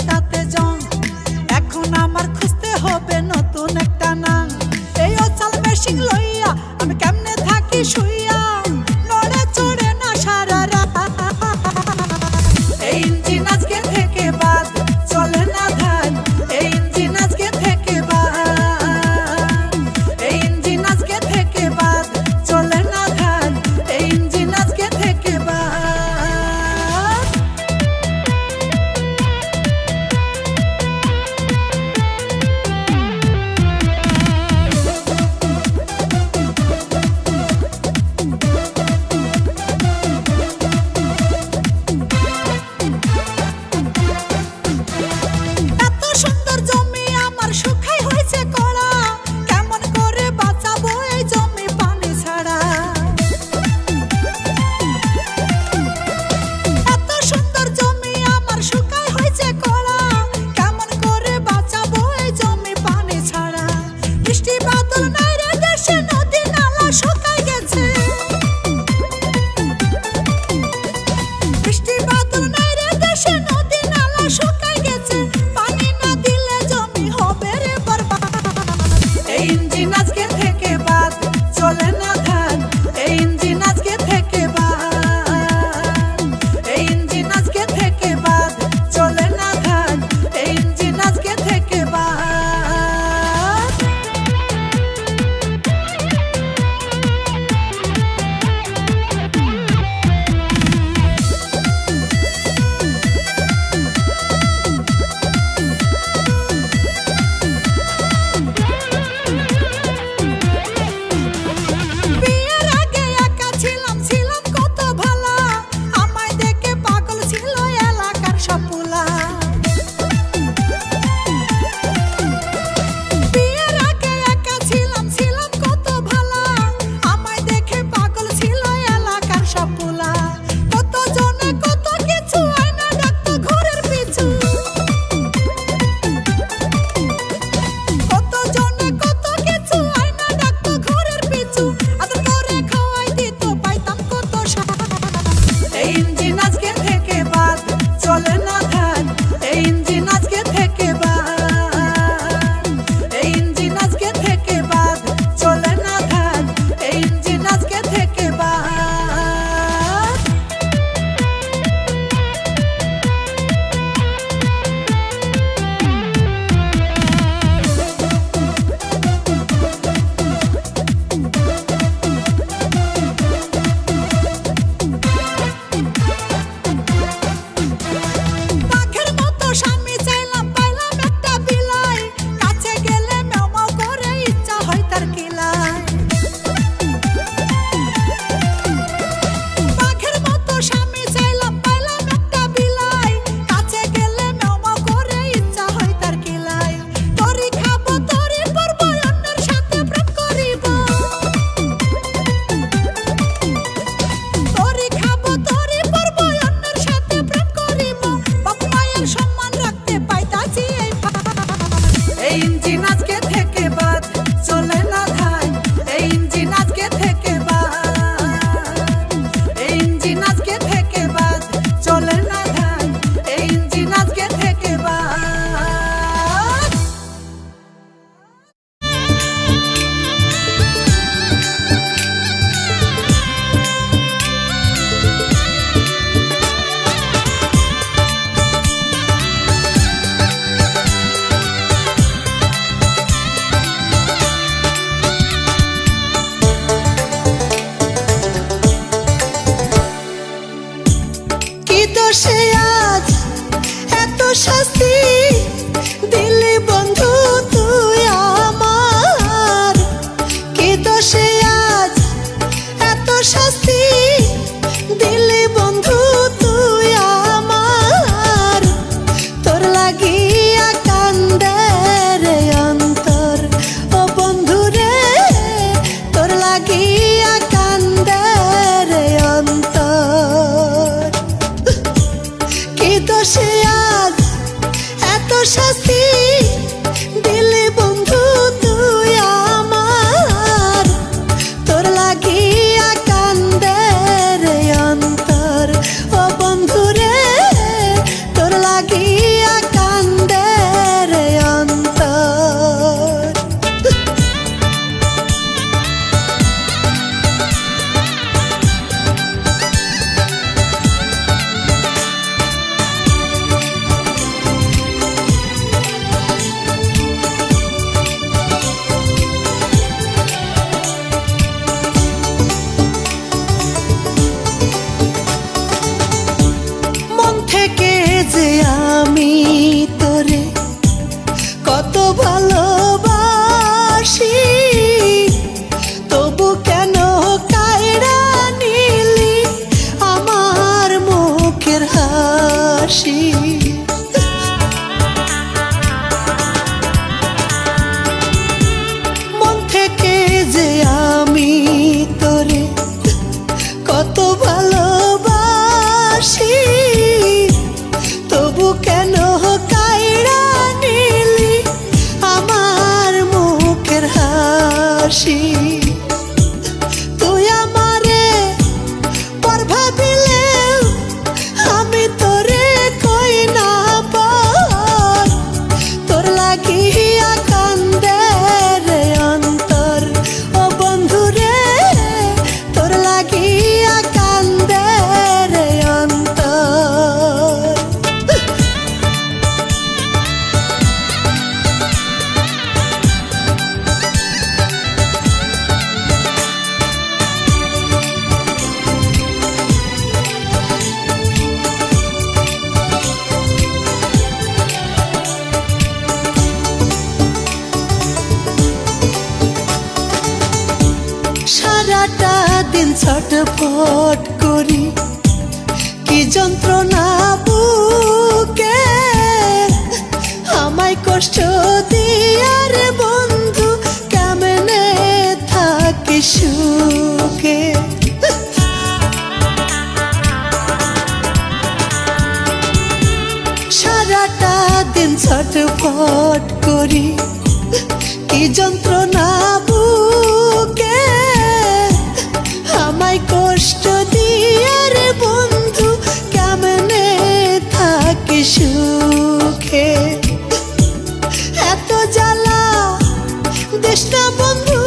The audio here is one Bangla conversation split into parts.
তাতে জং। এখন আমার খুঁজতে হবে নতুন একটা নাম। এই অচল মেশিন লইয়া আমি কেমনে থাকি শুইয়া, নড়ে চড়ে না সারা রাত। এই ইঞ্জিন আজকে থেকে বাদ, চলে না ধান। এই ইঞ্জিন আজকে থেকে বাদ, এই ইঞ্জিন আজকে থেকে বাদ, চলে না ধান। এই ইঞ্জিন আজকে থেকে বাদ। এত সুন্দর জমি আমার শুকাই হয়েছে কড়া, কেমন করে বাঁচাবো এই জমি পানি ছাড়া। এত সুন্দর জমি আমার শুকাই হয়েছে কড়া, কেমন করে বাঁচাবো এই জমি পানি ছাড়া। বৃষ্টি বাদল নাই রে দেশে, নদী নালা শুকাই গেছে। বৃষ্টি বাদল নাই রে দেশে, নদী নালা শুকাই গেছে। পানি না দিলে জমি হবে রে বরবাদ। এই ইঞ্জিন আজকে থেকে বাদ, চলে না ধান। এই ইঞ্জিন আজকে থেকে বাদ, এই ইঞ্জিন আজকে থেকে বাদ, চলে না ধান। এই ইঞ্জিন আজকে থেকে বাদ। বিয়ের আগে একা ছিলাম, ছিলাম কত ভালা। আমায় দেখে পাগল ছিল এলাকার সব পোলা। বিয়ের আগে একা ছিলাম, ছিলাম কত ভালা। আমায় দেখে পাগল ছিল এলাকার সব পোলা। কত জনে কত কিছু আয়না ডাকতো ঘরের পিছু। কত জনে কত কিছু আয়না ডাকতো ঘরের পিছু। আদর করে খাওয়াই দিত, পাইতাম কত স্বাদ। এই ইঞ্জিন আজকে থেকে বাদ, চলে না ধান। এই ইঞ্জিন আজকে থেকে বাদ, এই ইঞ্জিন আজকে থেকে বাদ, চলে না ধান। এই ইঞ্জিন আজকে থেকে বাদ। বাঘের মতো স্বামী চাইলাম, পাইলাম একটা বিলাই। কাছে গেলে ম্যাও ম্যাও করে, ইচ্ছা হয় তার কিলাই। বাঘের মতো স্বামী চাইলাম, পাইলাম একটা বিলাই। কাছে গেলে ম্যাও ম্যাও করে, ইচ্ছা হয় তার কিলাই। তরি খাবো, তরি পরবো, অন্যের সাথে প্রেম করিব। তরি খাবো, তরি পরবো, অন্যের সাথে প্রেম করিব। বাপ মায়ের সম্মান রাখতে পাইতাছি এই ফাঁদ। এই ইঞ্জিন আজকে থেকে বাদ, চলে না ধান। এই ইঞ্জিন আজকে থেকে বাদ, এই ইঞ্জিন আজকে থেকে বাদ, চলে না ধান। এই ইঞ্জিন আজকে থেকে বাদ। কি দোষে আজ এত শাস্তি দিলি বন্ধু তুই আমার? কি দোষে আজ এত শাস্তি দিলি বন্ধু তুই আমার? তোর লাগিয়া কান্দে রে অন্তর, ও বন্ধু রে, তোর লাগিয়া কান্দে রে অন্তর। কি দোষে আজ এত শাস্তি দিলি বন্ধু তুই আমার? তোর লাগিয়া কান্দে রে অন্তর, ও বন্ধু রে, তোর লাগিয়া কান্দে দিন ছটফট করি, কি যন্ত্রণা বুকে আমায় কষ্ট দিয়া রে বন্ধু, কেমনে থাকি সুখে। সারাটা দিন ছটফট করি, কি যন্ত্রণা বুকে আমায় কষ্ট দিয়ে রে বন্ধু, কেমনে থাকি সুখে। এত জ্বালা দেশ না বন্ধু,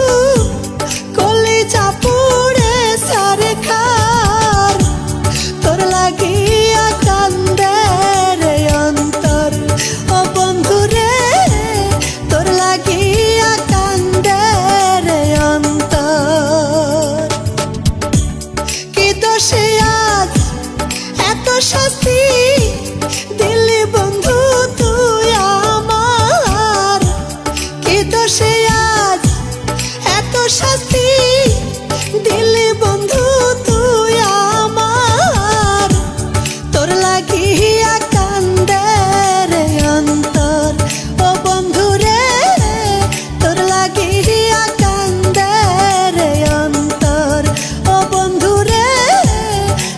কলিজা পুড়ে সারে খার, তোর লাগিয়া কান্দে রে অন্তর, ও বন্ধু রে তোর লাগিয়া কান্দে রে অন্তর। কি দোষে আজ এত শাস্তি দিলি বন্ধু তুই আমার, কি দোষে আজ এত শাস্তি দিলি বন্ধু তুই আমার, তোর লাগিয়া কান্দে রে অন্তর, ও বন্ধু রে তোর লাগিয়া কান্দে রে অন্তর, ও বন্ধু রে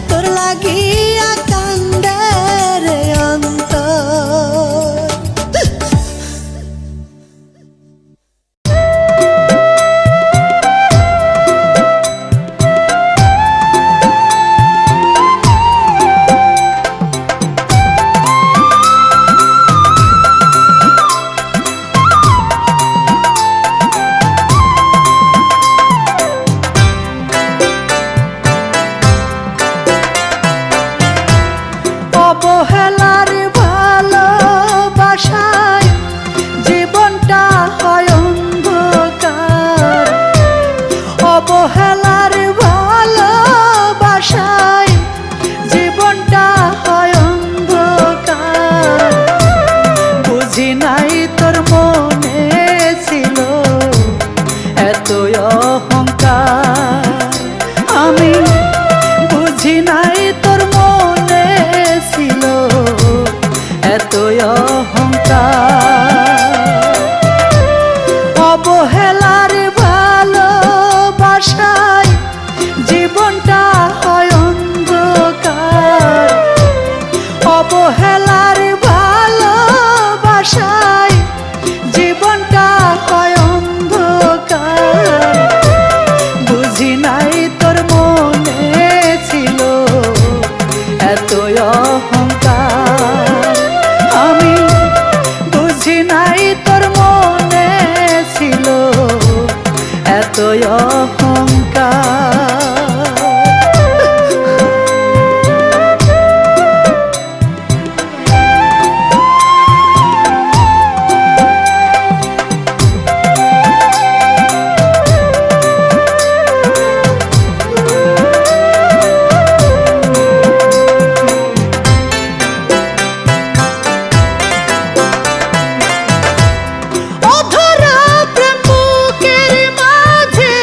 তোর লাগিয়া কান্দে রে অন্তর। অবহেলার ভালোবাসায় জীবনটা হয় অন্ধকার, অবহেলার ভালোবাসায় জীবনটা হয় অন্ধকার। বুঝি নাই তোর মনে ছিল এত অহংকার, আমি বুঝি নাই তোর মনে ছিল এত অহংকার। অবহেলার ভালোবাসায় জীবনটা হয় অন্ধকার, অবহেলার ভালোবাসায় জীবনটা হয় অন্ধকার। বুঝি নাই তোর মনে ছিল এত অহংকার, আমি বুঝি নাই তোর মনে ছিল এত অহংকার। অধরা প্রেম বুকের মাঝে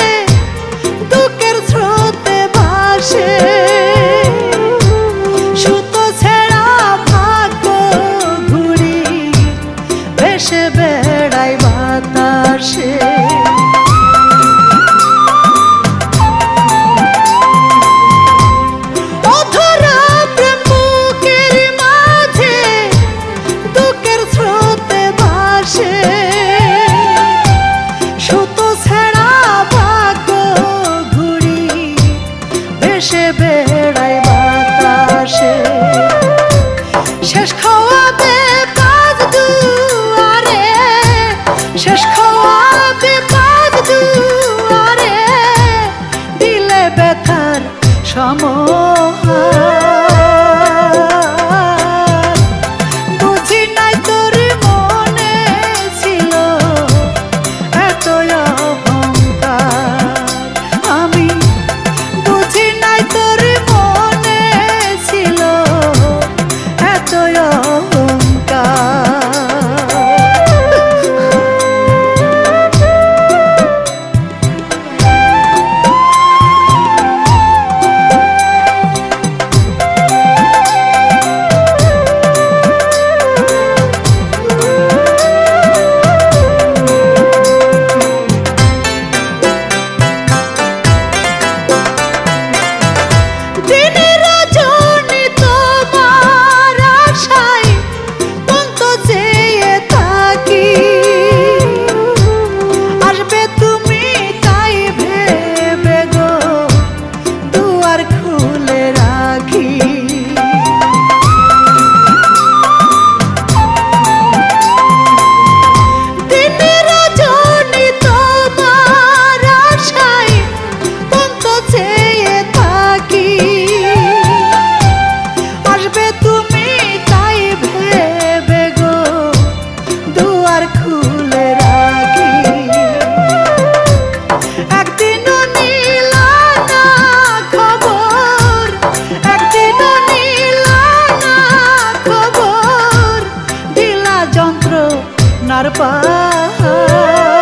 আপনার পাহাড়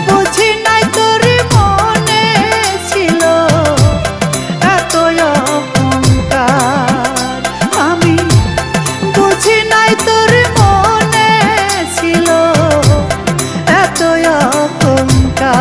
বুঝি নাই তোর মনে ছিল এত অহংকার আমি বুঝি নাই তোর মনে ছিল এত অহংকার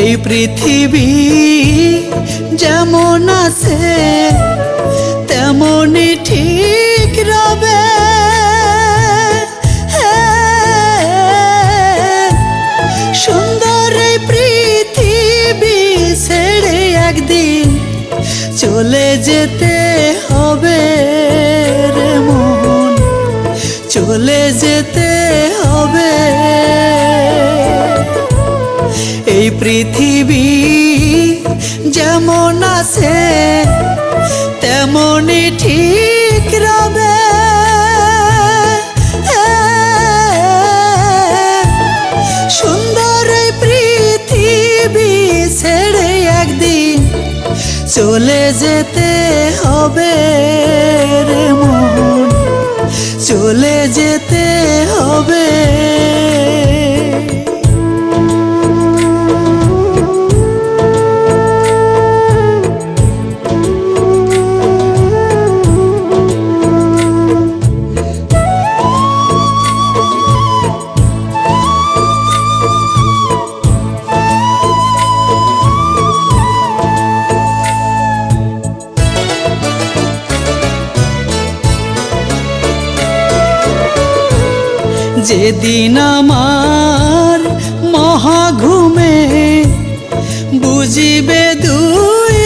এই পৃথিবী যেমন আছে তেমনই ঠিক রবে সুন্দর এই পৃথিবী ছেড়ে একদিন চলে যেতে হবে রে মন চলে যেতে হবে এই পৃথিবী যেমন আছে তেমনই ঠিক রবে সুন্দর এই পৃথিবী ছেড়ে একদিন চলে যেতে হবে রে মন চলে যেতে হবে যেদিন আমার মহাঘুমে বুঝিবে দুই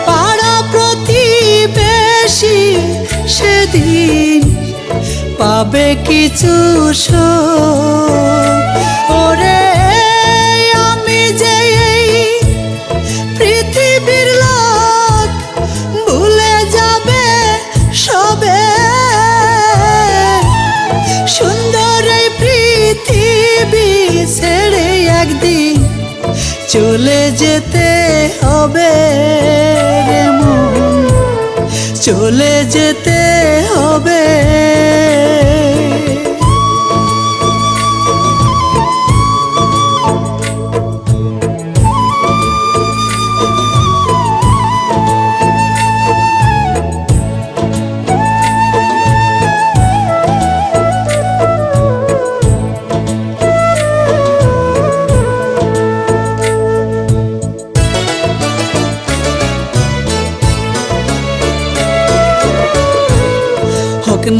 পাড়া প্রতিবেশী সেদিন পাবে কিছু ওরে আমি যে পৃথিবীর লোক ভুলে যাবে সবে সুন্দর এই পৃথিবী ছেড়ে একদিন চলে যেতে হবে রে মন চলে যেতে হবে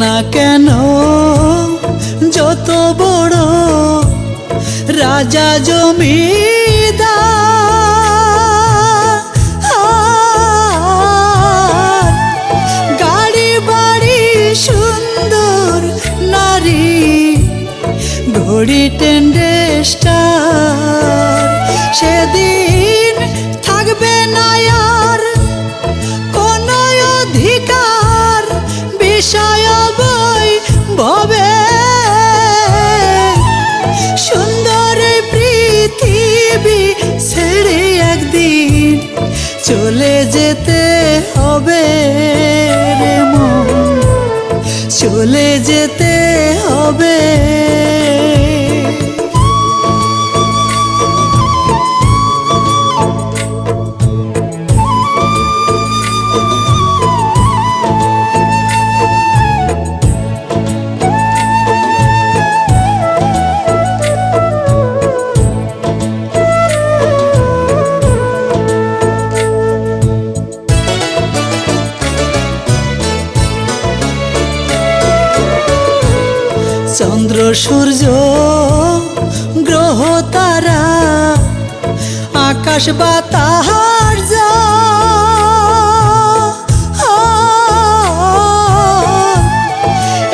না কেন যত বড় রাজা জমিদার, গাড়ি বাড়ি সুন্দর নারী, ঘড়ি টেন্ডে স্টার, সেদিন থাকবে না আর কোনো অধিকার বিষয় বই ভবে। সুন্দর এই পৃথিবী ছেড়ে একদিন চলে যেতে হবে রে মন, চলে যেতে হবে। চন্দ্র সূর্য গ্রহ তারা আকাশ বাতাস,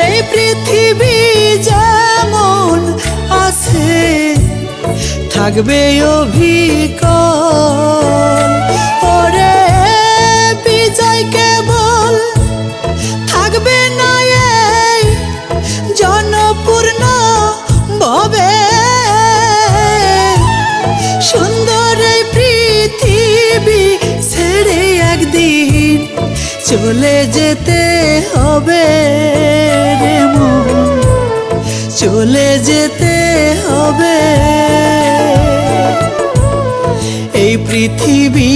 এই পৃথিবী যেমন আছে থাকবে অভিকল। ওরে বিজয় কেবল থাকবে না এই জনপূর্ণ ভবে। সুন্দর এই পৃথিবী ছেড়ে একদিন চলে যেতে হবে রে মন, চলে যেতে হবে। এই পৃথিবী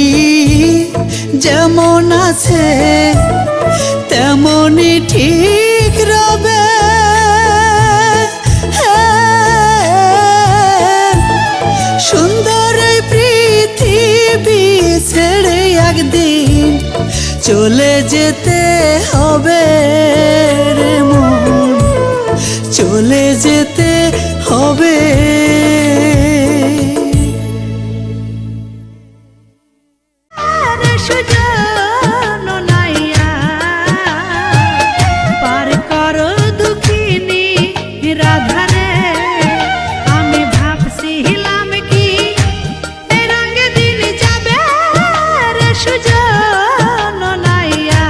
যেমন আছে তেমনই ঠিক রবে। সুন্দর এই পৃথিবী ছেড়ে একদিন চলে যেতে হবে রে মন, চলে যেতে হবে। সুজন নাইয়া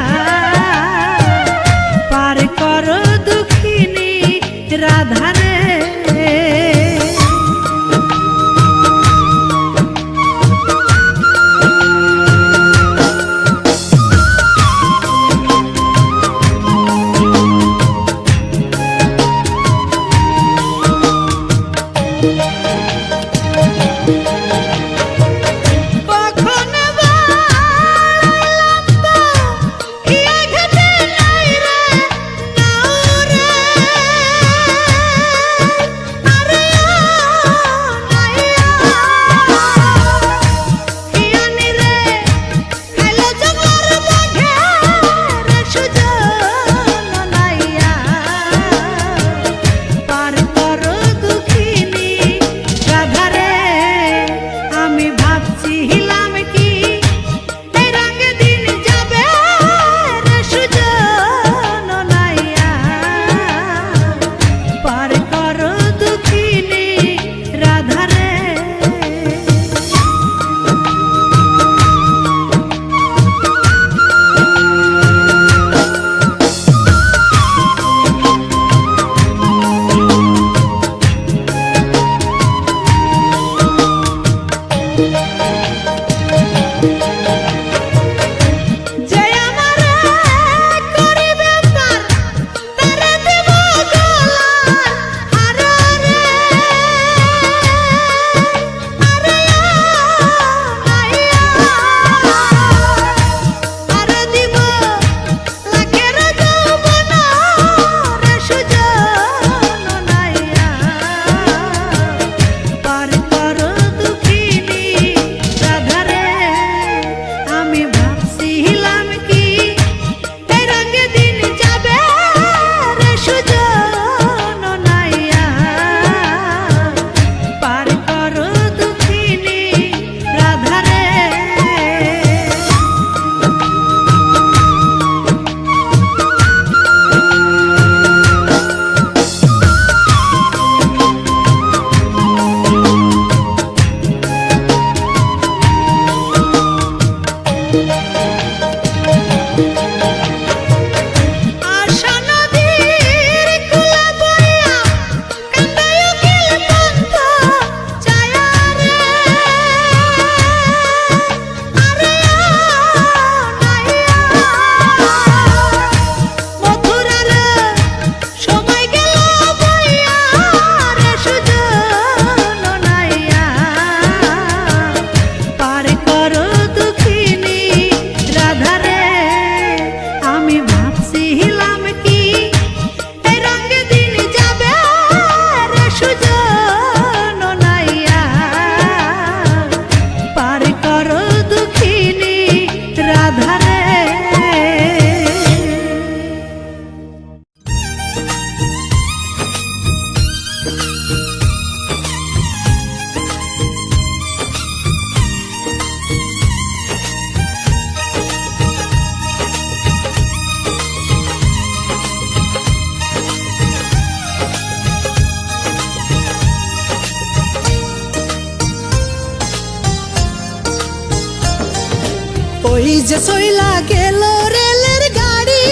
যে সইলা গেল রেলের গাড়ি,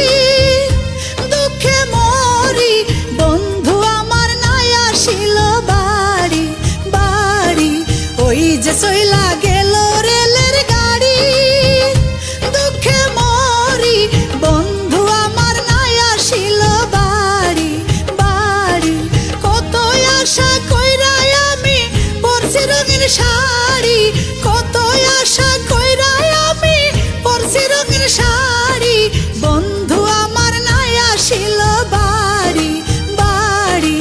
দুঃখে মরি বন্ধু আমার নাই আসিল বাড়ি বাড়ি। ওই যে সইলা গেল রেলের গাড়ি, দুঃখে মরি বন্ধু আমার নাই আসিল বাড়ি বাড়ি। কত আশা কইরা আমি পরছি রঙিন শাড়ি, কত আশা কইরা আমি পরছি রঙিন শাড়ি, বন্ধু আমার নাই আসিল বাড়ি বাড়ি।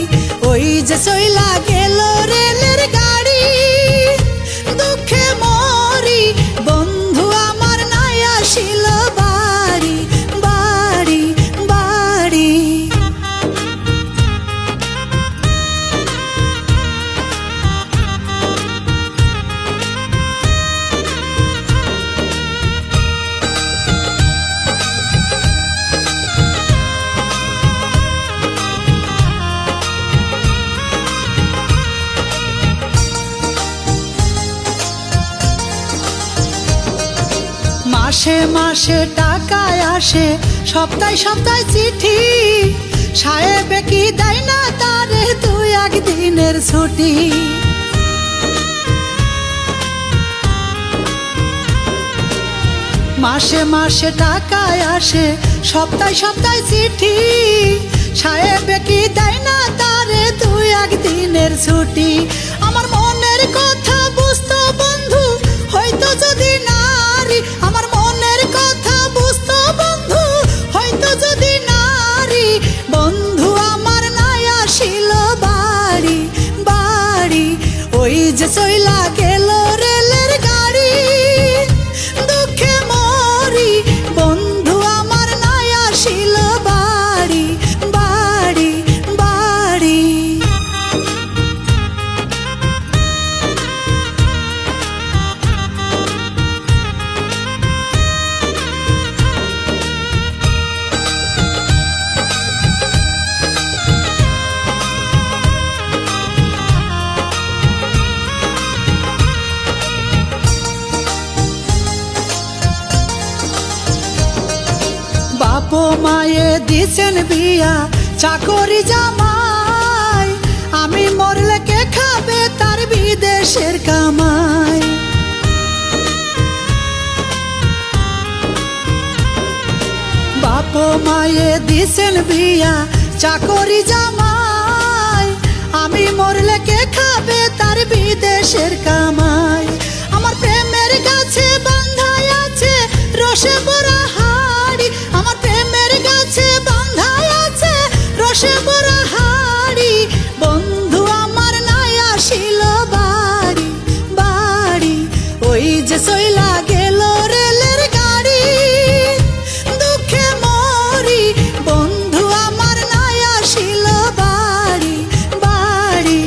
ওই যে সইলা গেল রেলের গাড়ি, দুঃখে মরি বন্ধু আমার নাই আসিল বাড়ি বাড়ি বাড়ি। মাসে মাসে টাকায় আসে, সপ্তাহে সপ্তাহে চিঠি, সাহেবে কি দেয় না তারে দুই একদিনের ছুটি। মাসে মাসে টাকায় আসে, সপ্তাহে সপ্তাহে চিঠি, সাহেবে কি দেয় না তারে দুই একদিনের ছুটি। আমার মনের কথা বুঝতো বন্ধু হয়তো যদি নারী, আমার মনের কথা বুঝতো বন্ধু হয়তো যদি নারী, বন্ধু আমার নাই আসিল বাড়ি বাড়ি। ওই যে সইলা গেল রেলের গাড়ি, দুঃখে মরি বন্ধু আমার নাই আসিল বাড়ি বাড়ি বাড়ি। বাপ মায়ে দিছেন বিয়া, চাকরি জামাই, আমি মরলে কে খাবে তার বিদেশের কামাই। বাপ মায়ে দিছেন বিয়া, চাকরি জামাই, আমি মরলে কে খাবে তার বিদেশের কামাই। আমার প্রেমের গাছে বাঁধাই আছে রসে ভরা হাড়ি, আমার প্রেমের গাছে বাঁধাই আছে রসে ভরা হাড়ি, বন্ধু আমার নাই আসিল বাড়ি বাড়ি। ওই যে সইলা গেল রেলের গাড়ি, দুঃখে মরি বন্ধু আমার নাই আসিল বাড়ি বাড়ি।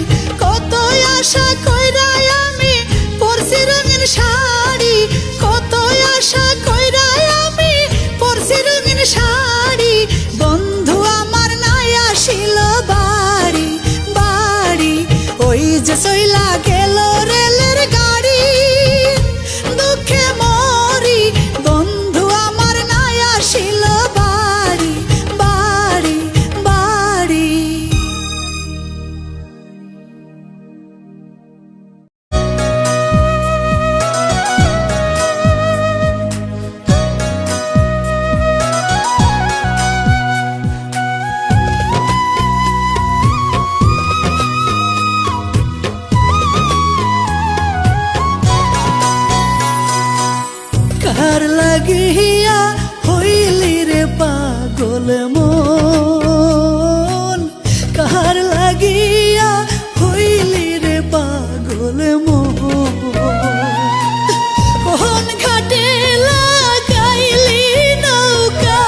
কত আশা কইরা আমি পরছি রঙিন শাড়ি, কত আশা কইরা আমি পরছি রঙিন শাড়ি, বন্ধু আমার নাই আসিল বাড়ি বাড়ি। ওই যে সইলা গেল রেলের গাড়ি, দুঃখে মরি বন্ধু আমার নাই আসিল বাড়ি বাড়ি বাড়ি। কার লাগিয়া হইলি রে পাগল মন, কার লাগিয়া হইলি রে পাগল মন। কোন ঘাটে লাগাইলি নৌকা,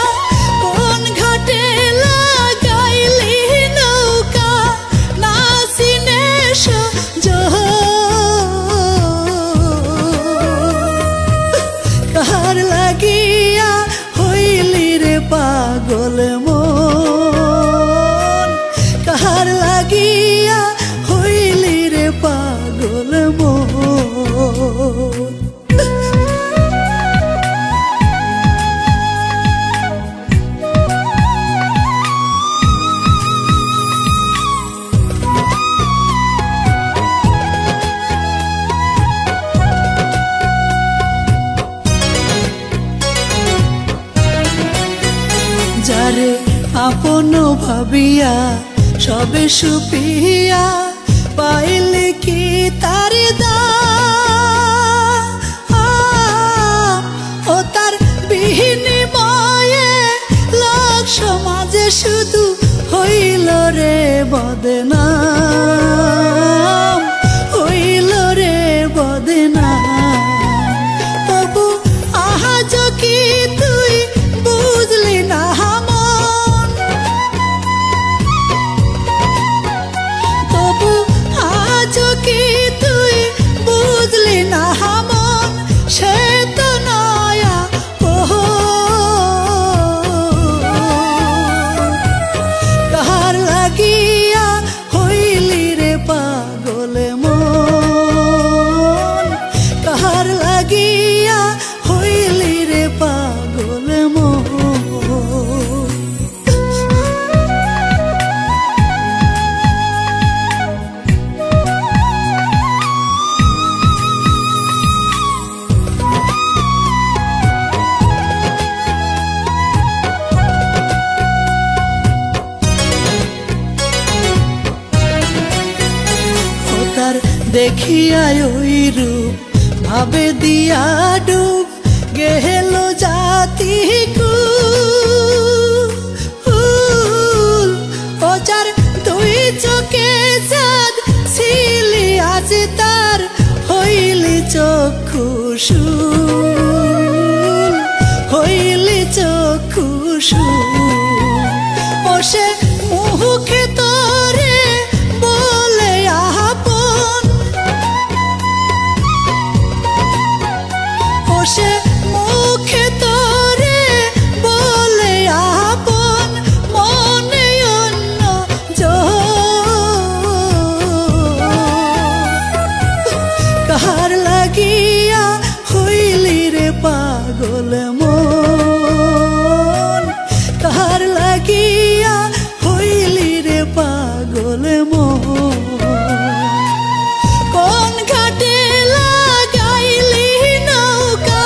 কোন ঘাটে লাগাইলি নৌকা, না চিনে কার লাগিয়া হইলি রে পাগল মন, কার লাগিয়া হইলি রে পাগল মন। আপন ভাবিয়া সবে সুপিয়া পাইলে কি তার দাম ও তার বিনিময়ে লোক সমাজে শুধু হইল রে বদনাম, হইল রে বদনাম। তবু আজ কি তুই বুঝলি না মন, তবু আজ কি তুই বুঝলি না মন, সে তো নয়া কার লাগিয়া হইলি রে পাগল মন, কার লাগিয়া হইলি রে পাগল মন। তার দেখিয়া ওই রূপ ভাবে দিয়া ডুব গেল জাতি কুল। ও যার দুই চোখে চাঁদ ছিলি আজ তার হইলি চক্ষু শুল, হইলি চক্ষু শুল। ও সে মুখে তোরে বলে আপন, ও সে মুখে তোরে বলে আপন, মনে অন্য কার লাগিয়া হইলি রে পাগল মন, কার লাগিয়া হইলি রে পাগল মন। কোন ঘাটে লাগাইলি নৌকা,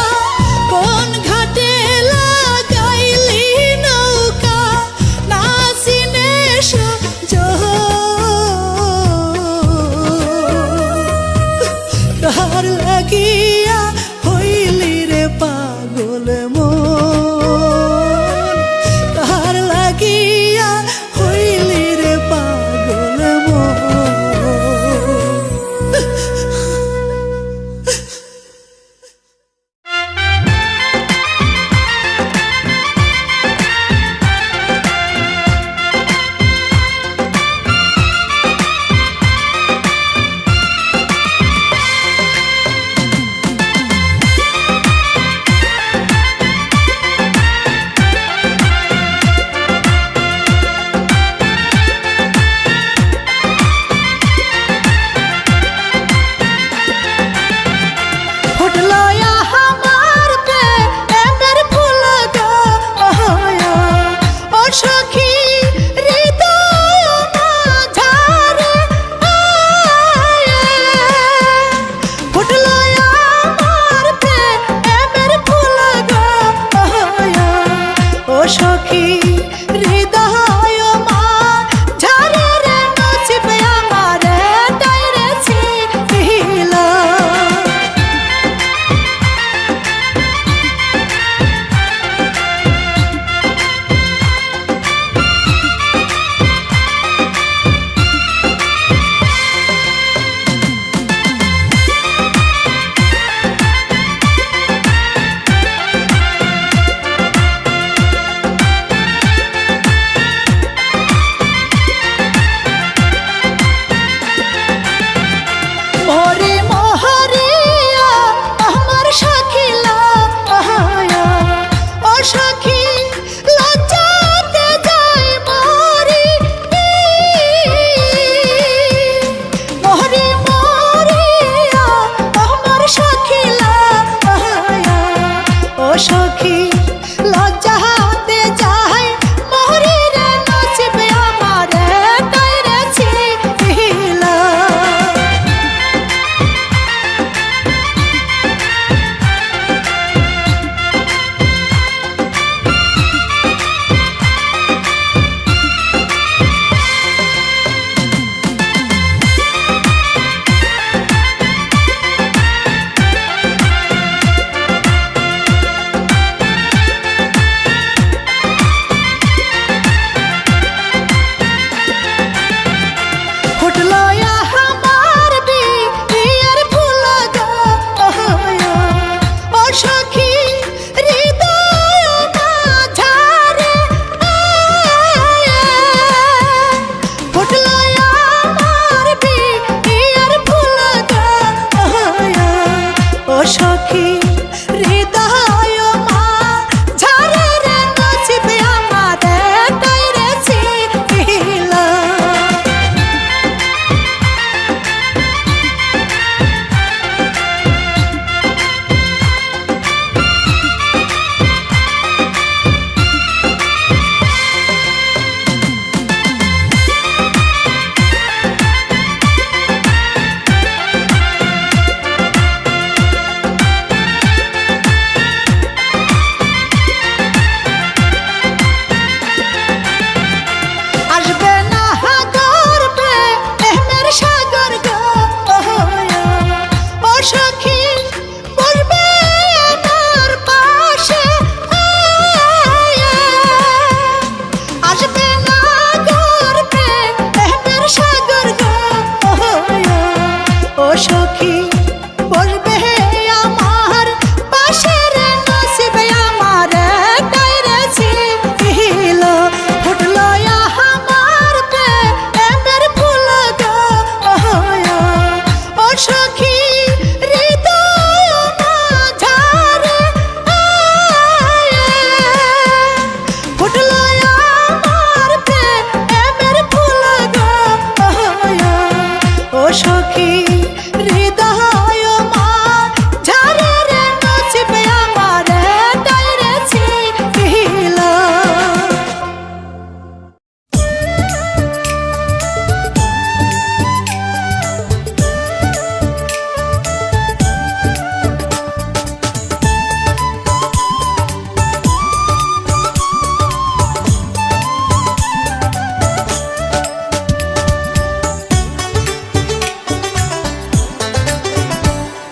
কোন ঘাটে লাগাইলি নৌকা, না চিনে কার লাগিয়া হইলি রে পাগল মন, কার লাগিয়া হইলি রে পাগল মন।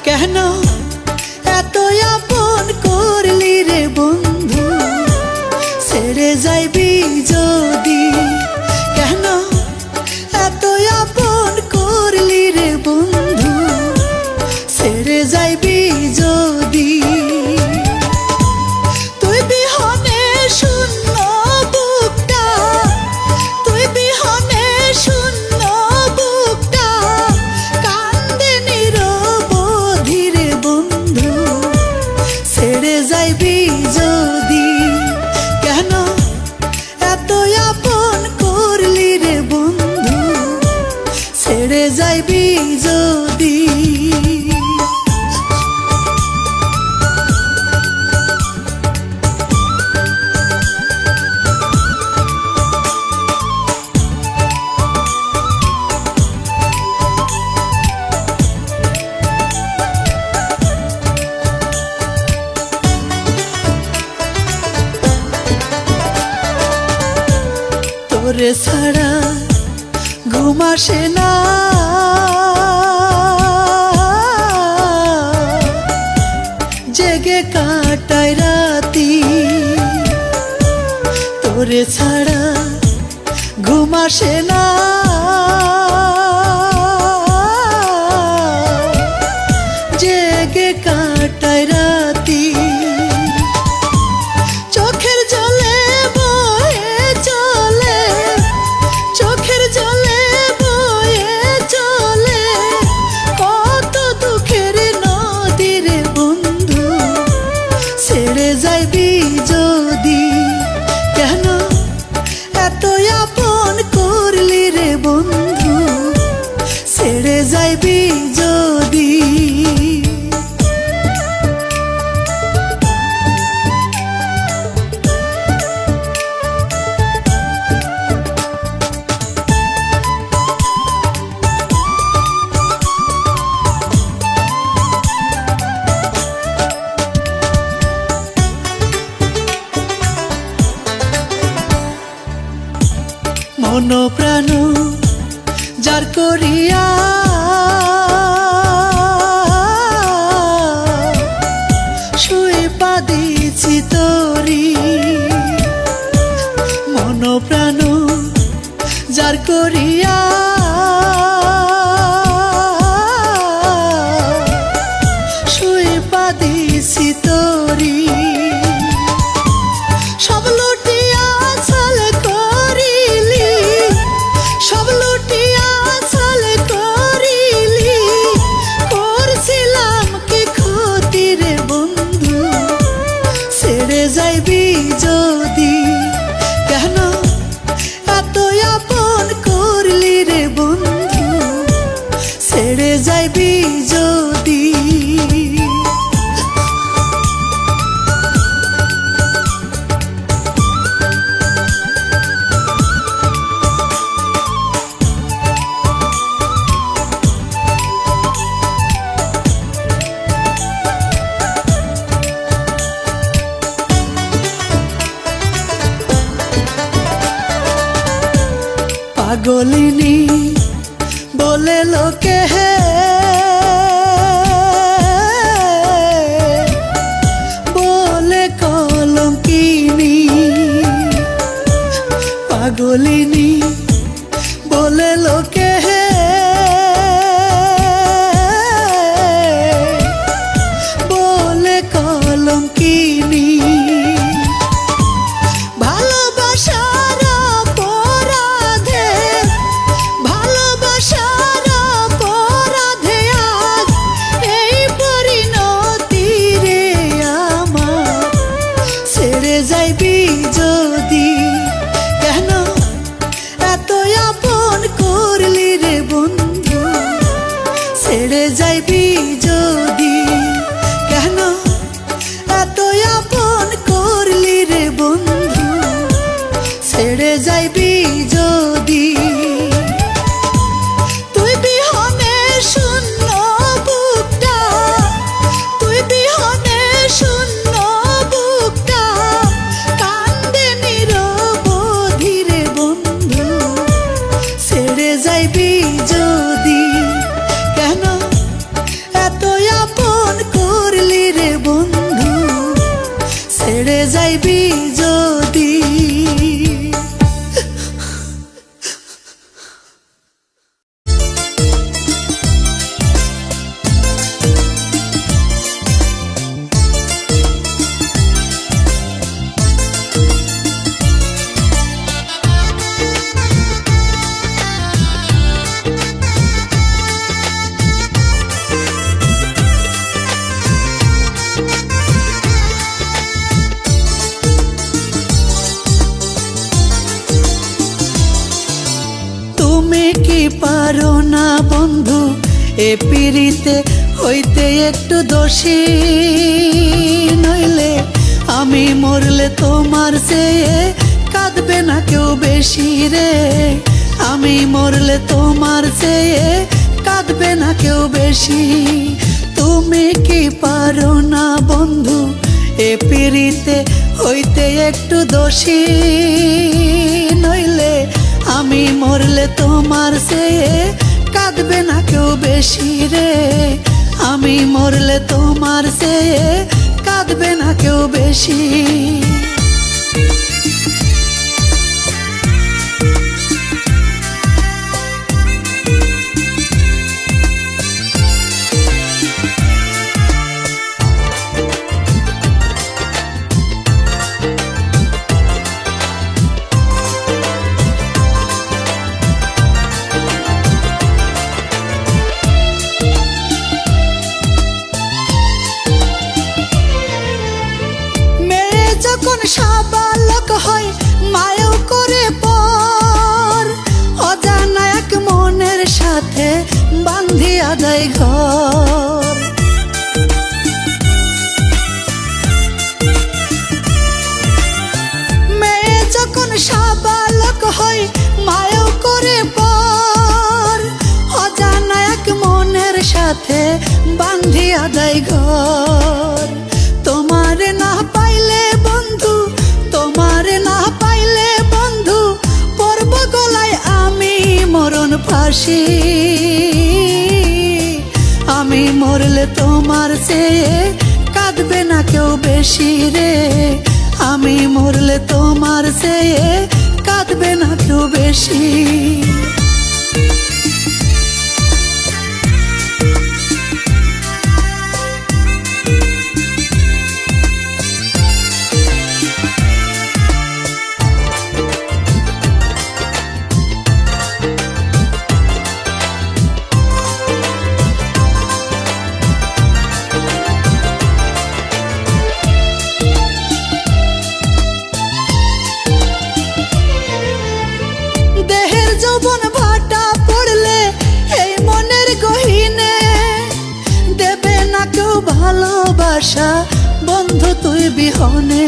কেন এত আপন করলি রে বন্ধু, ছেড়ে যাইবি যদি? কেন এত আপন করলি রে বন্ধু, ছেড়ে যাইবি যদি? তুই বিহনে শূন্য বুকটা, তুই বিহনে শূন্য বুকটা কান্দে নিরবধি রে বন্ধু, ছেড়ে যাইবি যদি? কেন এত আপন করলি রে বন্ধু, ছেড়ে যাইবি যদি? তোরে ছাড়া ঘুম আসে না, জেগে কাটাই রাতি। তোরে ছাড়া ঘুম আসে না, জেগে কাটাই রাতি। চোখের জলে বয়ে চলে, চোখের জলে বয়ে চলে কত দুঃখের নদী রে বন্ধু, ছেড়ে যাইবি যদি? কেন এত আপন করলি রে বন্ধু, ছেড়ে যাইবি যদি? মন প্রাণ যার করিয়া, শুয়ে পাদিছি তোরি। মন প্রাণ যার করিয়া, শুয়ে পাদিছি তোরি। সব লুটিয়া ছল করিলি, সব লুটিয়া ছল করিলি, করছিলাম কি ক্ষতি রে বন্ধু, ছেড়ে যাইবি যদি? কেন এত আপন করলি রে বন্ধু, ছেড়ে যাইবি যদি? পাগলিনী বলে লোকে হে, বলে কলঙ্কিনী। পাগলিনী বলে লোকে হে, বলে কলঙ্কিনী। ভালোবাসার অপরাধে, ভালোবাসার অপরাধে ছেড়ে যাইবি যদি। পারো না বন্ধু এ পিরিতে হইতে একটু দোষী, নইলে আমি মরলে তোমার চেয়ে কাঁদবে না কেউ বেশি রে। আমি মরলে তোমার চেয়ে কাঁদবে না কেউ বেশি। তুমি কি পারো না বন্ধু এ পিরিতে হইতে একটু দোষী, নইলে আমি মরলে তোমার চেয়ে কাঁদবে না কেউ বেশি রে। আমি মরলে তোমার চেয়ে কাঁদবে না কেউ বেশি। সাবালক হয় মায়ও করে পর, অজানা এক মনের সাথে বান্ধিয়া যায় ঘর। মেয়ে যখন সাবালক হয় মায়ও করে পর, অজানা এক মনের সাথে বান্ধিয়া যায় ঘর। তোমার না পাইলে বন্ধু, তোমার না পাইলে বন্ধু, পড়ব গলায় আমি মরণ ফাঁসি। আমি মরলে তোমার চেয়ে কাঁদবে না কেউ বেশি রে। আমি মরলে তোমার চেয়ে কাঁদবে না কেউ বেশি। যৌবন ভাটা পড়লে এই মনের গহিনে দেবে না কেউ ভালোবাসা বন্ধু তুই বিহনে।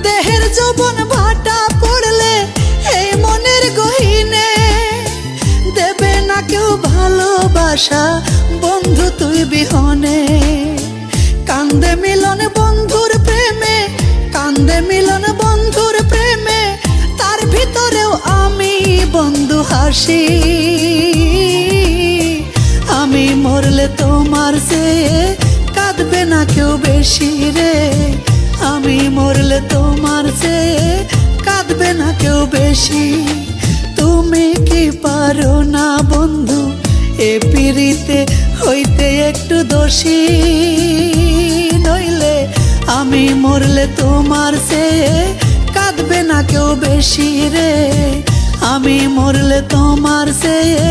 দেহের যৌবন ভাটা পড়লে এই মনের গহিনে দেবে না কেউ ভালোবাসা বন্ধু তুই বিহনে। কান্দে মিলন বন্ধুর প্রেমে, কান্দে মিলন বন্ধুর প্রেমে, তার ভিতরেও আমি বন্ধু হাসি। আমি মরলে তোমার চেয়ে কাঁদবে না কেউ বেশি রে। আমি মরলে তোমার চেয়ে কাঁদবে না কেউ বেশি। তুমি কি পারো না বন্ধু এ পিরিতে হইতে একটু দোষী, নইলে আমি মরলে তোমার চেয়ে কাঁদবে না কেউ বেশি রে। আমি মরলে তোমার চেয়ে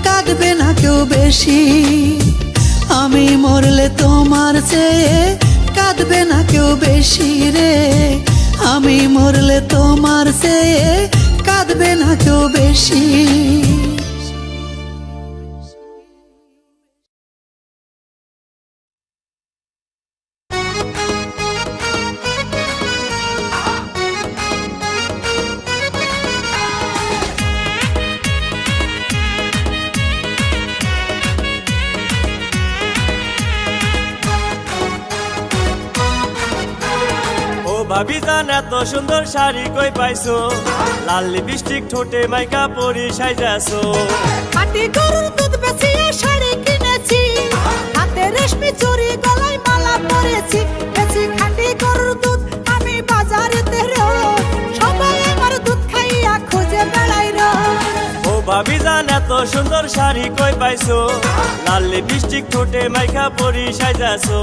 কাঁদবে না কেউ বেশি। আমি মরলে তোমার চেয়ে কাঁদবে না কেউ বেশি রে। আমি মরলে তোমার চেয়ে কাঁদবে না কেউ বেশি। ভাবি জান এত সুন্দর শাড়ি কই পাইছো, লাল লিপস্টিক ঠোঁটে মাইকা পরি সাইজাছো। খাটি গরুর দুধ বেচিয়ে শাড়ি হাতে রেশমি চুড়ি গলায় মালা পরেছি, বেশি খাঁটি গরুর দুধ আমি বাজারেতে রোজ, সবাই আমার দুধ খাইয়া খুঁজে বেড়াই রোজ। ও ভাবি জান এত সুন্দর শাড়ি কই পাইছো, লাল লিপস্টিক ঠোঁটে মাইখা পরি সাজাছো।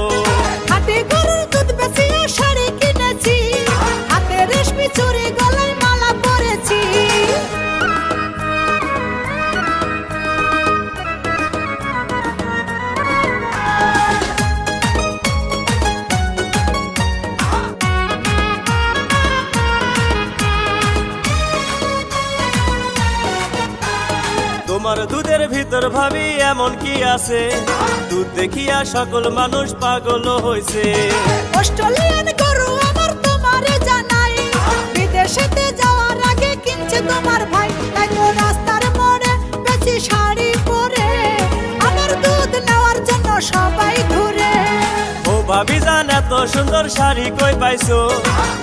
হাতে গরুর দুধ বেচিয়ে শাড়ি কিনেছি, হাতে রেশমি চুড়ি গলায় মালা পরেছি। তোমার দুধের ভিতর ভাবি এমন কি আছে, দুধ দেখিয়া সকল মানুষ পাগল হইছে। অস্ট্রেলিয়ান গরু আমার তোমারে জানাই, বিদেশেতে যাওয়ার আগে কিনছে তোমার ভাই, তাই তো রাস্তার মোড়ে বেশি শাড়ি পরে আমার দুধ নেওয়ার জন্য সবাই ঘুরে। ও ভাবি জান এত সুন্দর শাড়ি কই পাইছো,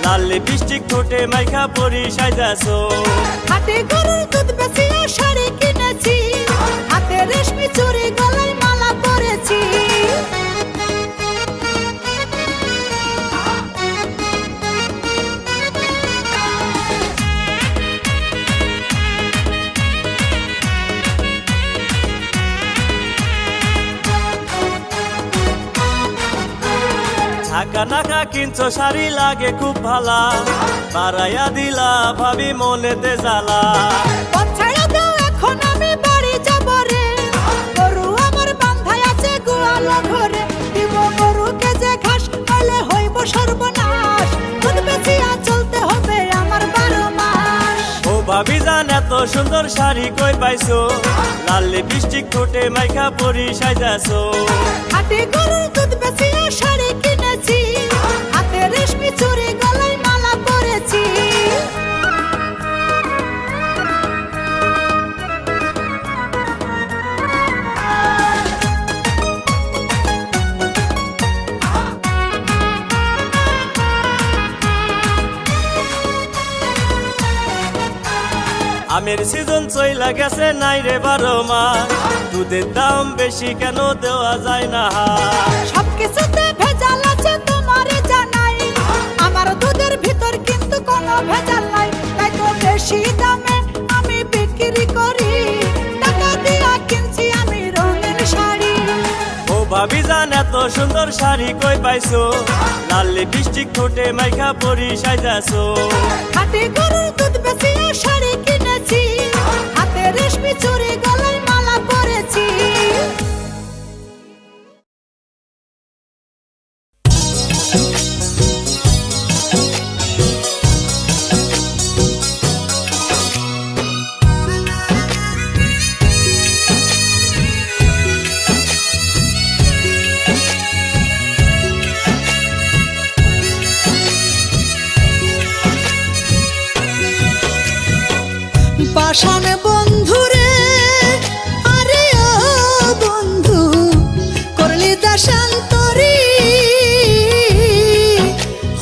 লাল লিপস্টিক ঠোঁটে মাইখা পরি সাজাছো। হাতে গরুর দুধ বেচিয়ে শাড়ি কিনেছি, হাতে রেশমি চুড়ি গলায় মালা পরেছি। ঢাকা নাকা কিনছো শাড়ি লাগে খুব ভালা, বাড়াইয়া দিলা ভাবি মনেতে জ্বালা। পথ ছেড়ে দাও এখন আমি বাড়ি যাব রে, গরু আমার বান্ধাই আছে গোয়াল ঘরে, দিব গরুকে যে ঘাস পাইলে হইব সর্বনাশ, দুধ বেচিয়া চলতে হবে আমার 12 মাস। ও ভাবি জান এত সুন্দর শাড়ি কই পাইছো, লাল লিপস্টিক ঠোঁটে মাইখা পরি সাজাছো। হাতে গরুর দুধ বেচিয়ে শাড়ি কিনেছি, হাতে রেশমি চুড়ি গলায় মালা পরেছি। আমের সিজন চইলা গেছে নাই রে 12 মাস, দুধের দাম বেশি কেন দেওয়া যায় না হাত। সবকিছুতে ভেজাল আছে তোমারে জানাই, আমার দুধের ভিতর কিন্তু কোনো ভেজাল নাই, তাই তো বেশি দামে আমি বিক্রি করি, টাকা দিয়া কিনছি আমি রঙিন শাড়ি। ও ভাবি জান এত সুন্দর শাড়ি কই পাইছো, লাল লিপস্টিক ঠোঁটে মাইখা পরি সাজাছো। হাতে গরুর দুধ বেচিয়ে শাড়ি কিনেছি, হাতে রেশমি চুড়ি গলায় মালা পরেছি। পাষাণ বন্ধুরে, আরে ও বন্ধু করলি দেশান্তরি,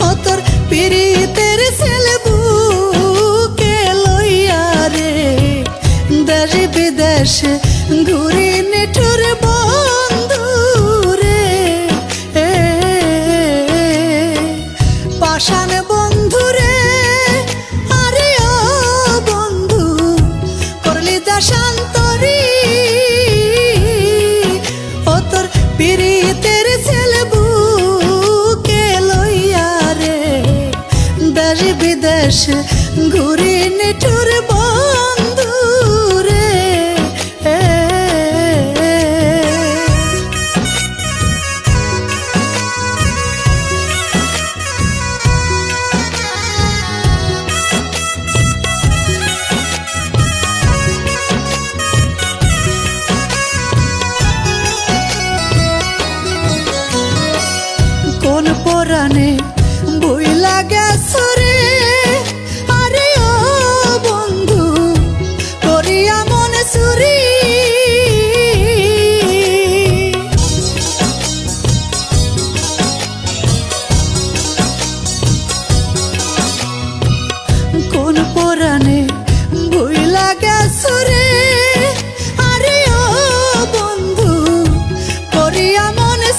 ও তোর পীড়িতের ছেলে বুকে লইয়া রে, দেশ বিদেশে ঘুরি নিঠুর বন্ধু রে। পাষাণ বন্ধুরে, আরে ও বন্ধু করলি দেশান্তরি, ও তোর পীড়িতের ছেলে বুকে লইয়া রে, দেশ বিদেশ ঘুরি নিঠুর বন্ধু রে। কোন পরাণে বইলা গেছো রে, আরে ও বন্ধু করিয়া মনে চুরি, কোন পরাণে বইলা গেছো রে, আরে ও বন্ধু করিয়া মনে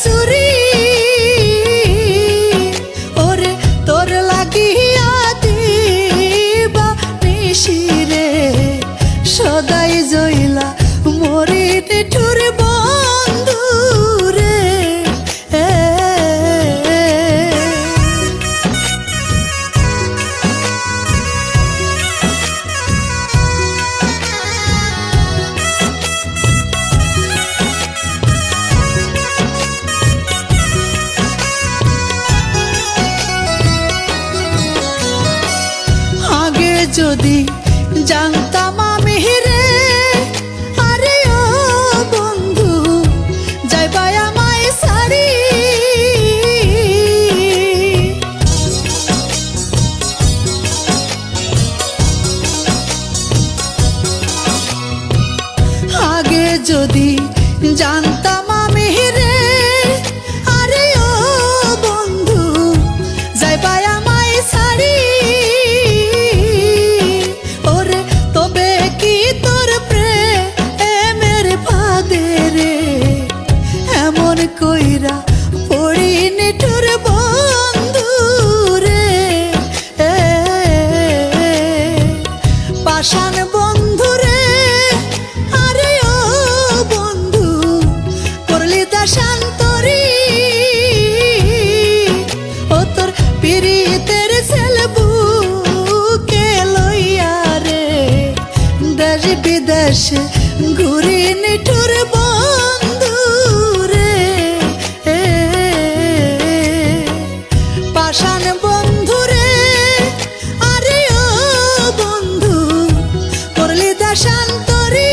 যদি জানতাম আমি রে, আরে ও বন্ধু যাইবা আমায় ছাড়ি। আগে যদি জানতাম আমি রে, আরে ও বন্ধু যাইবা আমায় ছাড়ি। ওরে তবে কি তোর প্রেমের ফাঁদে রে এমন কইরা পড়িনি তোর বন্ধু রে। পাষাণ বন্ধু রে, আরে ও বন্ধু করলি দাশান্তরি। ও তোর পিরিতের ছেলে বুকে লইয়া রে দেশ বিদেশ ঘুরি নিঠুর বন্ধু রে। পাষাণ বন্ধু রে, আরে ও বন্ধু করলি দেশান্তরি।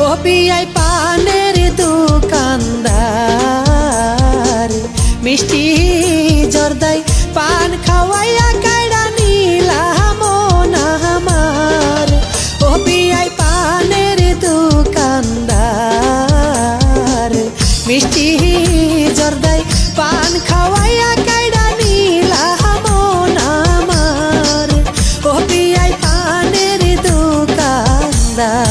ও বিয়াই পানের দোকানদার মিষ্টি জর্দাই পান খাওয়াইয়া কাইড়া নিলাম না আমার। ও বিয়াই পানের দোকানদার মিষ্টি জর্দাই পান খাওয়াইয়া কাইড়া নিলাম না আমার। ও বিয়াই পানের দোকানদার।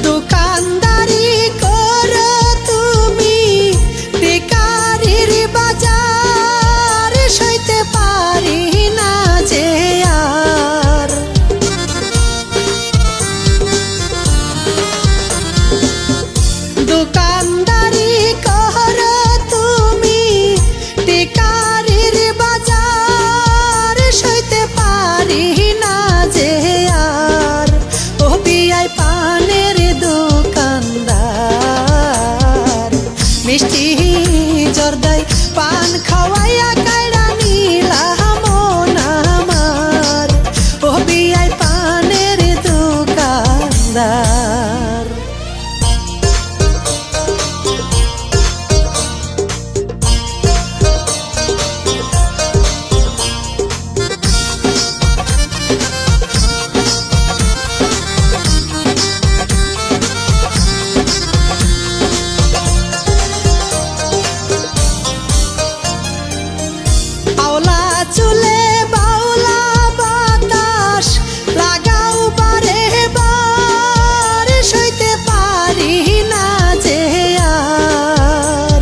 দোকানদারি করো তুমি বেকারির বাজার সইতে পারি না যে আর। দোকানদারি করো তুমি বেকারির বাজার সইতে পারি না যে আর। ও বিয়াই পানের দোকানদার মিষ্টি জর্দাই পান খাওয়াইয়া কাইড়া নিলাম না আমার। ও বিয়াই পানের দোকানদার। আওলা চুলে বাউলা বাতাস লাগাও বারে বার সইতে পারি না যে আর।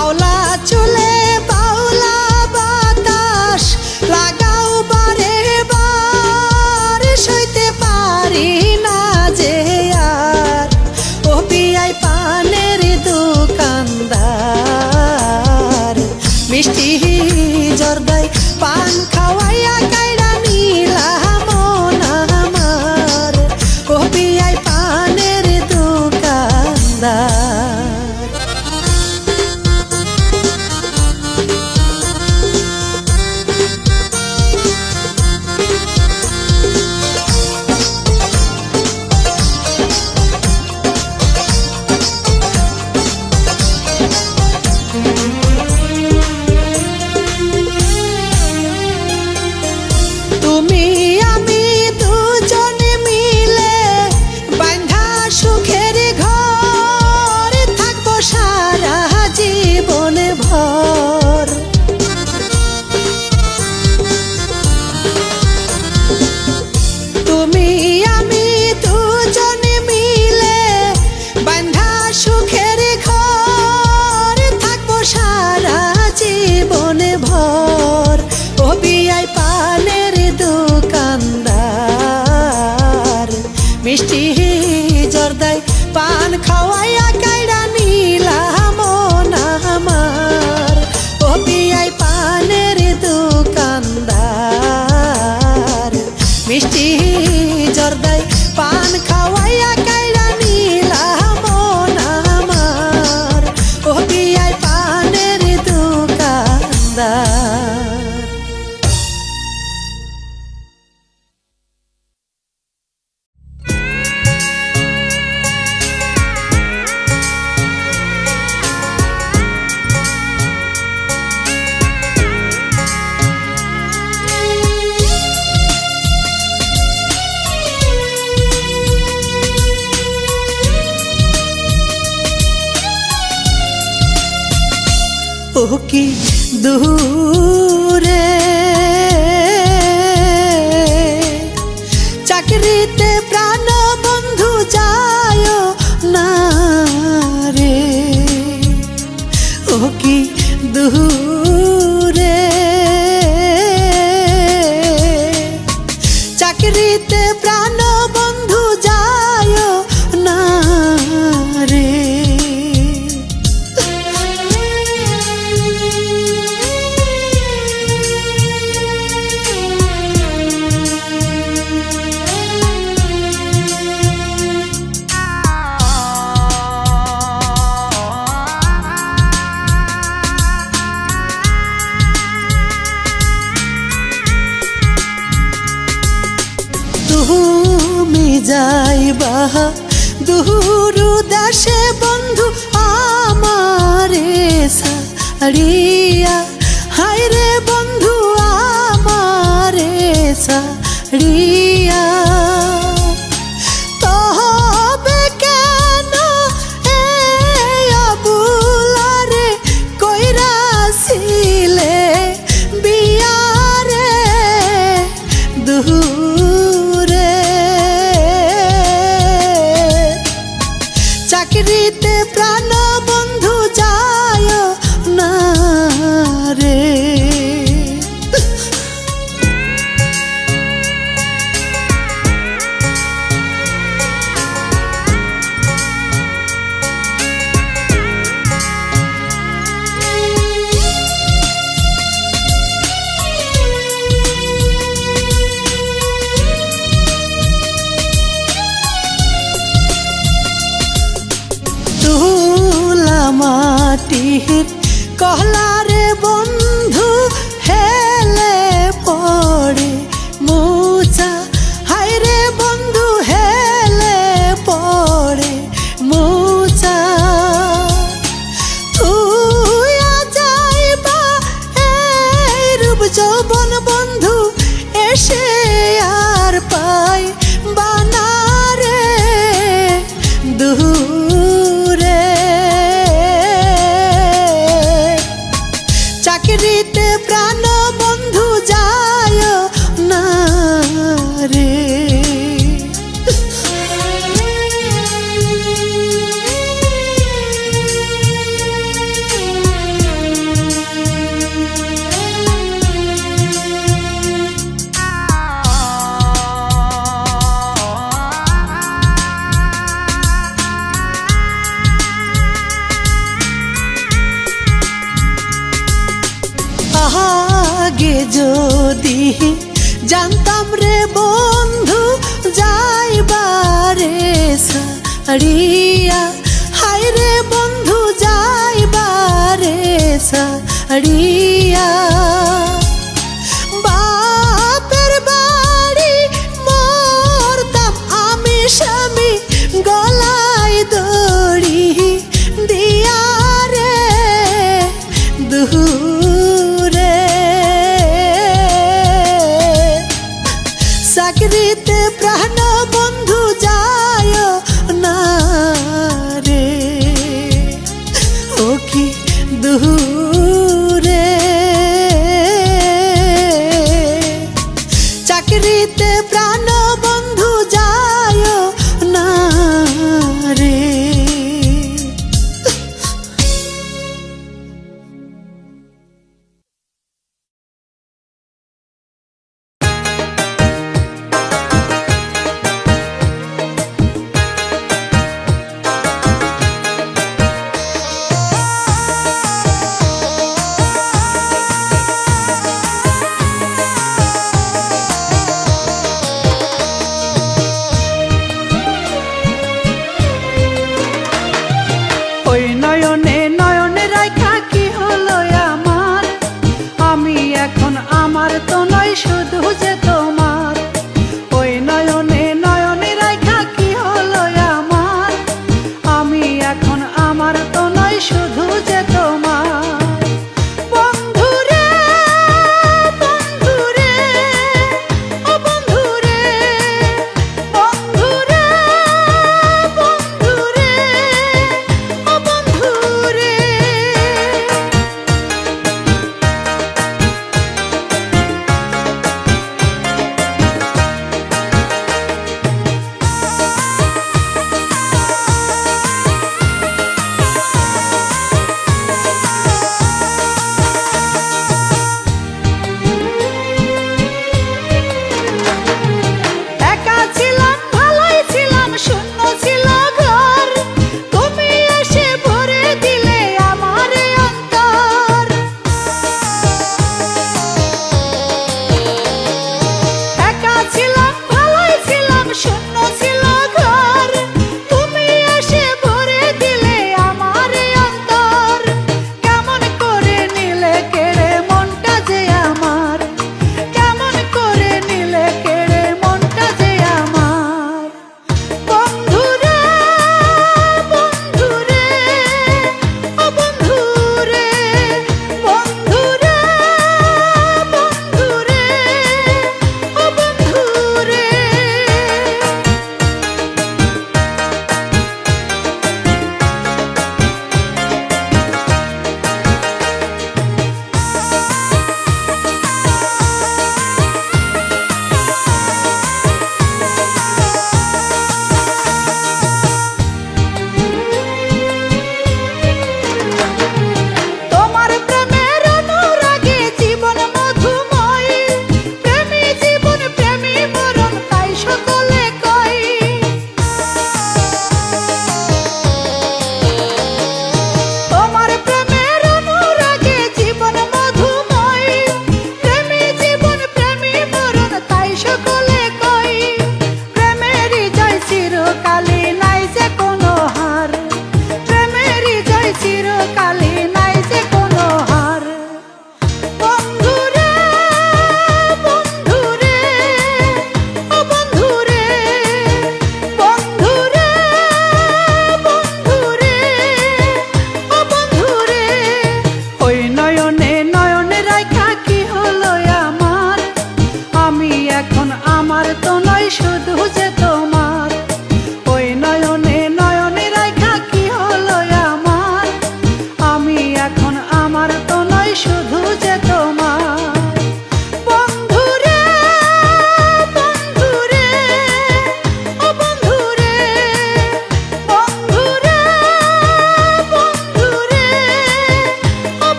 আওলা চুলে বাউলা বাতাস লাগাও বারে বার সইতে পারি না যে আর। ও বিয়াই পানের দোকানদার মিষ্টি জর্দাই পান খাওয়াইয়া কাইড়া নিলাম না আমার। ও বিয়াই পানের দোকানদার। ও কি দূরে চাকরিতে প্রাণ বন্ধু যায় না রে, ও কি দূরে চাকরিতে প্রাণ বন্ধু যায় না রে। তুমি যাইবা দূর দেশে বন্ধু আমারে সারিয়া, হায়রে বন্ধু আমারে সারিয়া। তবে কেন এই আবুলারে কইরাছিলে বিয়ারে দূরে চাকরিতে প্রাণ বন্ধু যায় না রে। তুলা মাটির কহলারে বন্ধু হেলে পড়ে মোচা, হায়রে বন্ধু হেলে পড়ে মোচা। তুইয়া যাইবা এই রূপ যৌবন বন্ধু এসে আর পাই বানারে দূরে চাকরিতে প্রাণ বন্ধু যায় না রে। আগে যদি জানতাম রে বন্ধু যাইবারে সারিয়া, হায়রে বন্ধু যাইবারে সারিয়া। বাপের বাড়ি মরতাম আমি স্বামী গলায় দড়ি দিয়া রে দূরে চাকরিতে প্রাণ বন্ধু যায় না রে, ও কি দূরে চাকরিতে প্রাণ বন্ধু যায় না রে।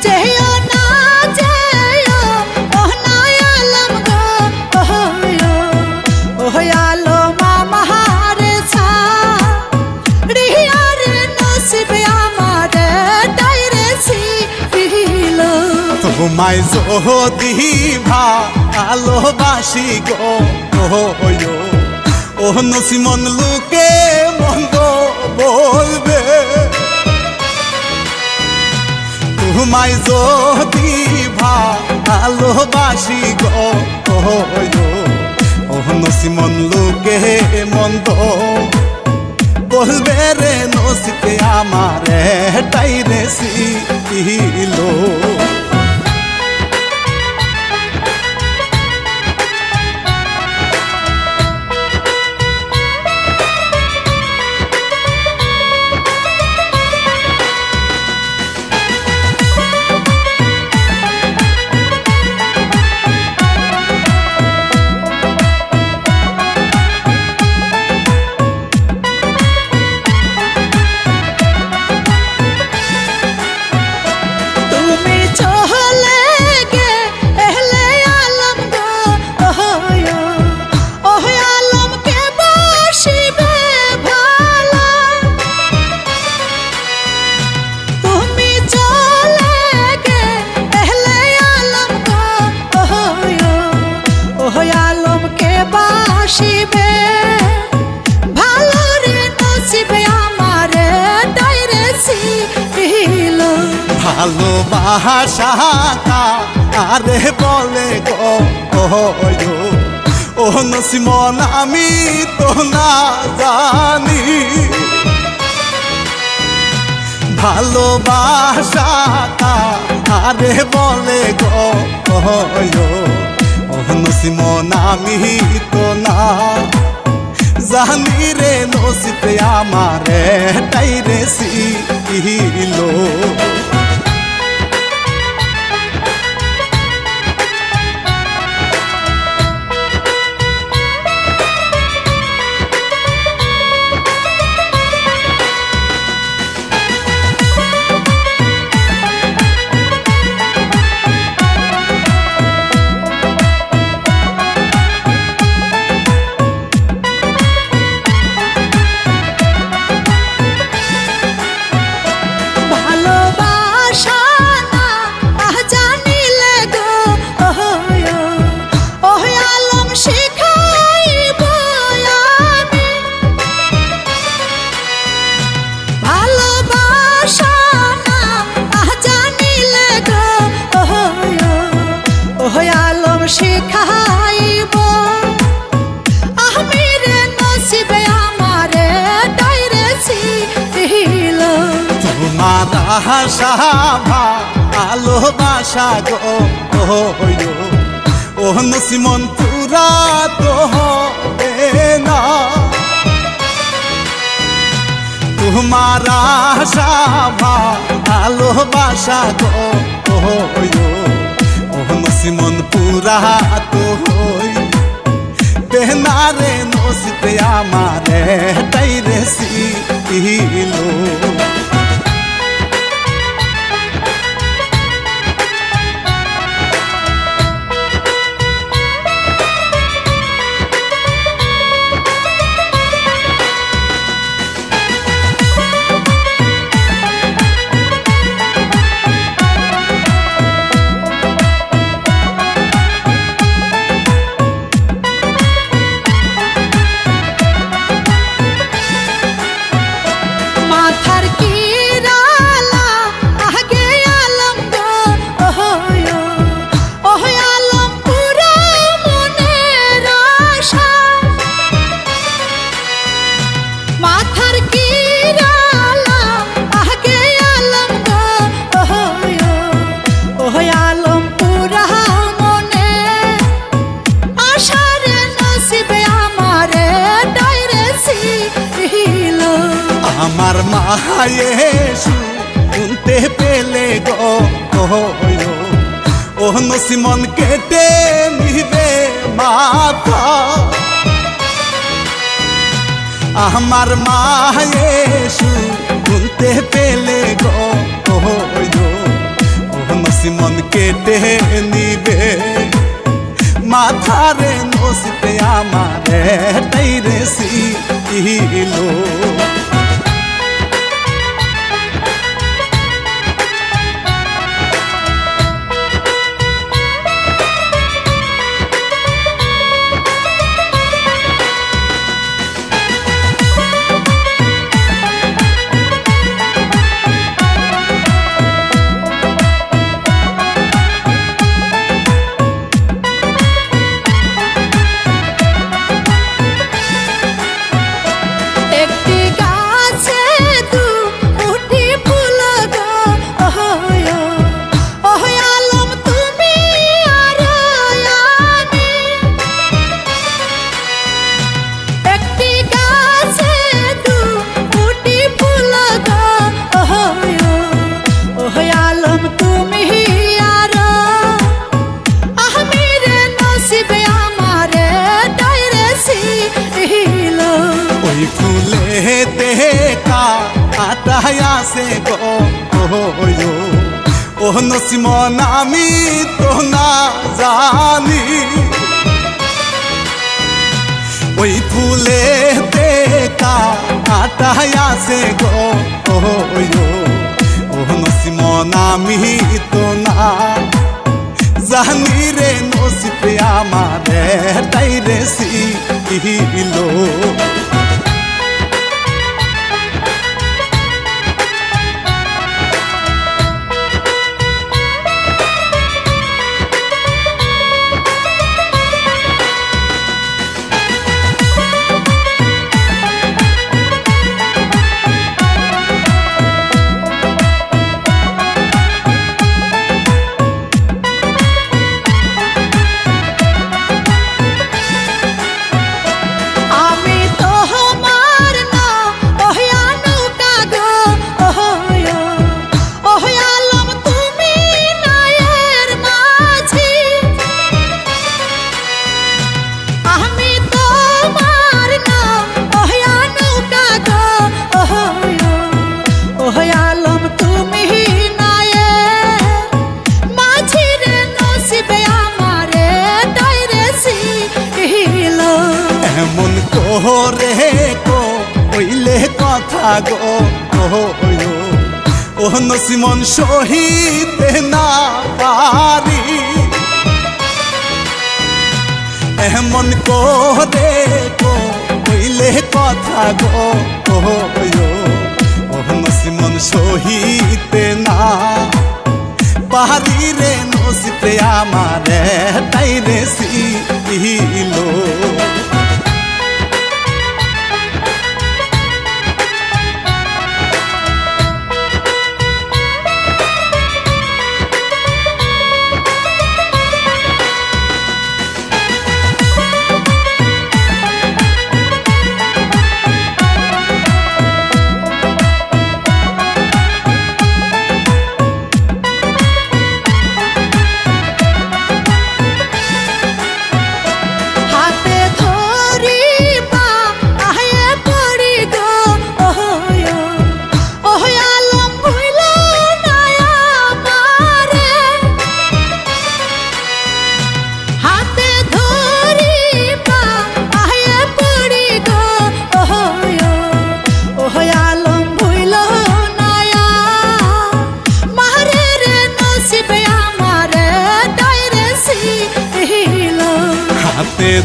যেও না যেও ও নয়ালম গো ওহ আলম আমারে ছাড়িয়ারে নসিবে আমারে ডাইরে ছিল তোমায় যদি ভালোবাসি গো ও নসিমন লোকে মন্দ বলবে তোমায় যদি ভালোবাসি গো ও নসিমন লোকে মন্দ বলবে রে নসিতে আমারে টাইরে ছিল বাসিবে ভালো রে নসিবে আমারে ডাইরে ছিল ভালোবাসা আরে বলে গো ও নসিমন আমি তো না জানি ভালোবাসা আরে বলে গো নসিমন আমি তো না জানি রে নসিতে আমারে টাইরে ছিল শিখাইব আমি রে নসিবে আমারে ডাইরে ছিল তোমার আশা ভালোবাসা গো ও নসিমন পুরা তো হবে না তোমার আশা ভালোবাসা গো নসিমন পুরা তো হই বেনারে নসিতে আমারে টাইরে ছিল আমার মায়ে শুনতে পেলে গো ও নসিমন কেটে নিবে মাথা আমার মায়ে শুনতে পেলে গো ও নসিমন কেটে নিবে মাথারে নসিতে আমারে তাইরে সিলো से गो ओ नसीमन आमी तो ना जानी ओई फूले देखा आटाया से गो ओ नसीमन आमी तो ना जानी रे नसीबे आमारे ताइरे सिलो रे को ओइले कथा गो ओ नसीमन शहीद ना पारी एमन को रे को ओइले कथा गो ओ नसीमन शहीद ना पारी रे नसीबे आमारे ताइरे सिलो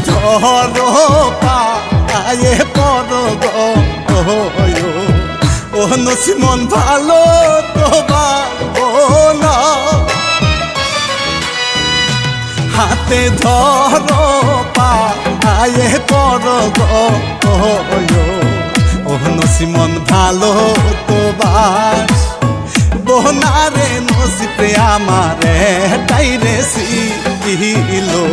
ধরো পায়ে পড়ো গো ও নসিমন ভালো তো বাবো না হাতে ধরো পায়ে পড়ো গো ও নসিমন ভালো তো বাস বোনারে নসিবে আমারে তাইরে সিলো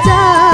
যায়